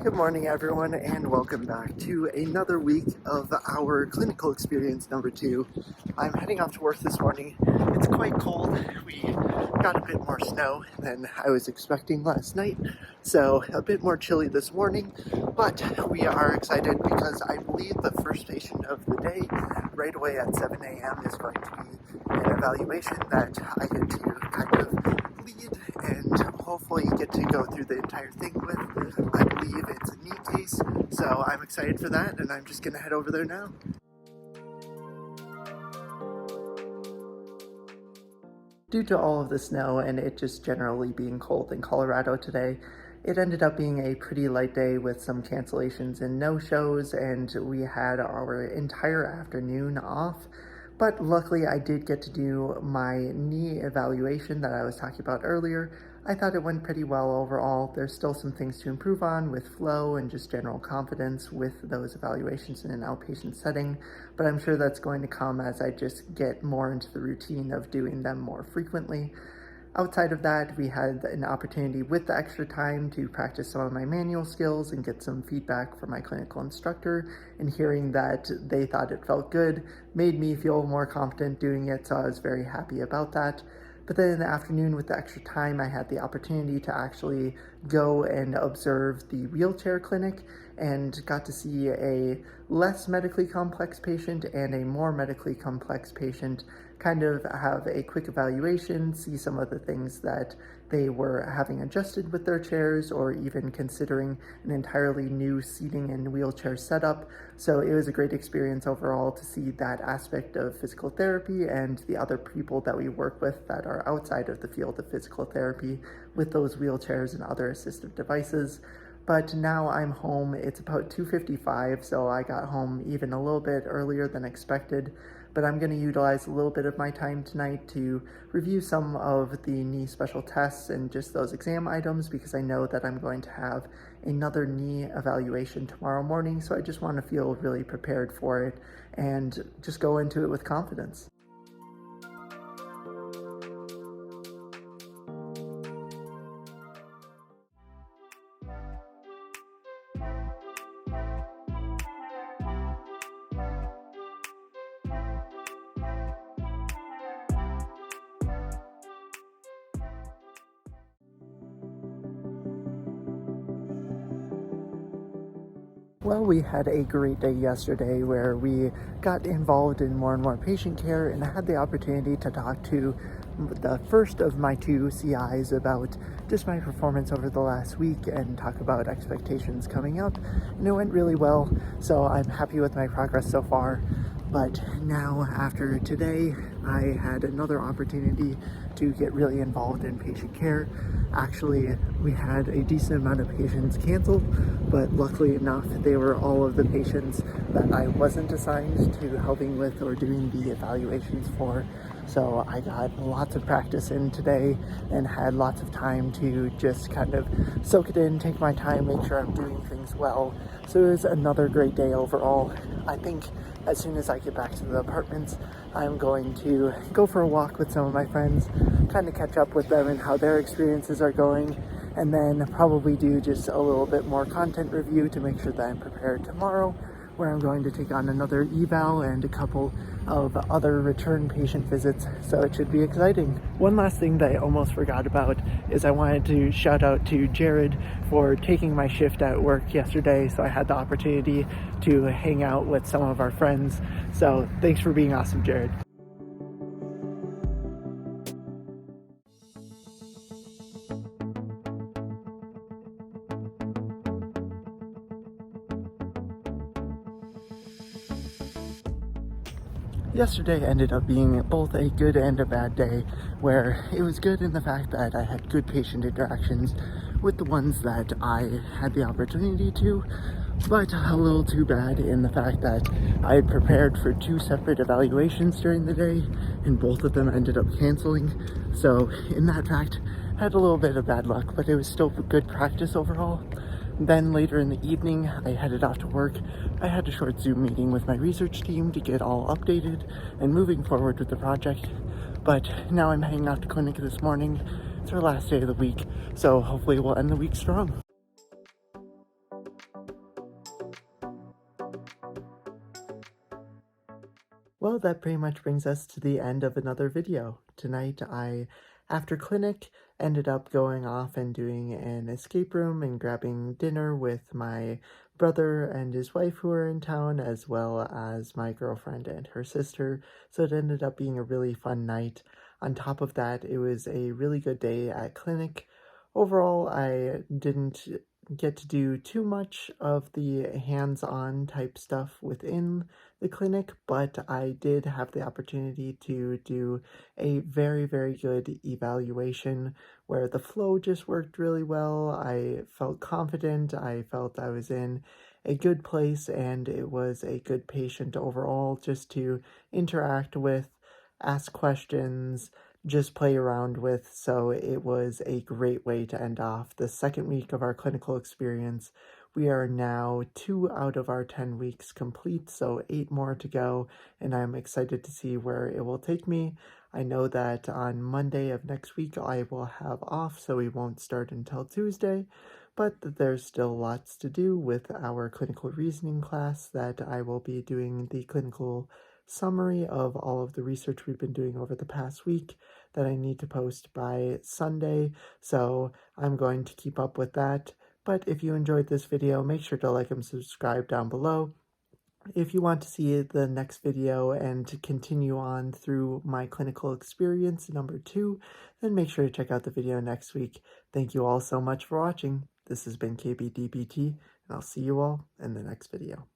Good morning, everyone, and welcome back to another week of our clinical experience number 2. I'm heading off to work this morning. It's quite cold. We got a bit more snow than I was expecting last night, so a bit more chilly this morning, but we are excited because I believe the first patient of the day right away at 7 a.m. is going to be an evaluation that I get to kind of lead and hopefully get to go through the entire thing with. I believe it's a knee case, so I'm excited for that, and I'm just going to head over there now. Due to all of the snow and it just generally being cold in Colorado today, it ended up being a pretty light day with some cancellations and no-shows, and we had our entire afternoon off. But luckily I did get to do my knee evaluation that I was talking about earlier. I thought it went pretty well overall. There's still some things to improve on with flow and just general confidence with those evaluations in an outpatient setting, but I'm sure that's going to come as I just get more into the routine of doing them more frequently. Outside of that, we had an opportunity with the extra time to practice some of my manual skills and get some feedback from my clinical instructor, and hearing that they thought it felt good made me feel more confident doing it, so I was very happy about that. But then in the afternoon with the extra time, I had the opportunity to actually go and observe the wheelchair clinic and got to see a less medically complex patient and a more medically complex patient kind of have a quick evaluation, see some of the things that they were having adjusted with their chairs, or even considering an entirely new seating and wheelchair setup. So it was a great experience overall to see that aspect of physical therapy and the other people that we work with that are outside of the field of physical therapy with those wheelchairs and other assistive devices. But now I'm home. It's about 2:55, so I got home even a little bit earlier than expected. But I'm going to utilize a little bit of my time tonight to review some of the knee special tests and just those exam items, because I know that I'm going to have another knee evaluation tomorrow morning, so I just want to feel really prepared for it and just go into it with confidence. Well, we had a great day yesterday where we got involved in more and more patient care, and I had the opportunity to talk to the first of my 2 CIs about just my performance over the last week and talk about expectations coming up. And it went really well, so I'm happy with my progress so far. But now, after today, I had another opportunity to get really involved in patient care. Actually, we had a decent amount of patients canceled, but luckily enough, they were all of the patients that I wasn't assigned to helping with or doing the evaluations for. So I got lots of practice in today and had lots of time to just kind of soak it in, take my time, make sure I'm doing things well. So it was another great day overall. I think as soon as I get back to the apartments, I'm going to go for a walk with some of my friends, kind of catch up with them and how their experiences are going, and then probably do just a little bit more content review to make sure that I'm prepared tomorrow, where I'm going to take on another eval and a couple of other return patient visits, so it should be exciting. One last thing that I almost forgot about is I wanted to shout out to Jared for taking my shift at work yesterday, so I had the opportunity to hang out with some of our friends. So thanks for being awesome, Jared. Yesterday ended up being both a good and a bad day, where it was good in the fact that I had good patient interactions with the ones that I had the opportunity to, but a little too bad in the fact that I had prepared for 2 separate evaluations during the day, and both of them ended up canceling. So in that fact, I had a little bit of bad luck, but it was still good practice overall. Then later in the evening, I headed off to work. I had a short Zoom meeting with my research team to get all updated and moving forward with the project. But now I'm heading off to clinic this morning. It's our last day of the week, so hopefully we'll end the week strong. Well, that pretty much brings us to the end of another video. Tonight, after clinic, ended up going off and doing an escape room and grabbing dinner with my brother and his wife who are in town, as well as my girlfriend and her sister. So it ended up being a really fun night. On top of that, it was a really good day at clinic. Overall, I didn't get to do too much of the hands-on type stuff within the clinic, but I did have the opportunity to do a very, very good evaluation where the flow just worked really well. I felt confident, I felt I was in a good place, and it was a good patient overall just to interact with, ask questions, just play around with. So it was a great way to end off the second week of our clinical experience. We are now 2 out of our 10 weeks complete, so 8 more to go, and I'm excited to see where it will take me. I know that on Monday of next week I will have off, so we won't start until Tuesday, but there's still lots to do with our clinical reasoning class that I will be doing the clinical summary of all of the research we've been doing over the past week that I need to post by Sunday, so I'm going to keep up with that. But if you enjoyed this video, make sure to like and subscribe down below. If you want to see the next video and to continue on through my clinical experience number 2, then make sure to check out the video next week. Thank you all so much for watching. This has been KBDPT, and I'll see you all in the next video.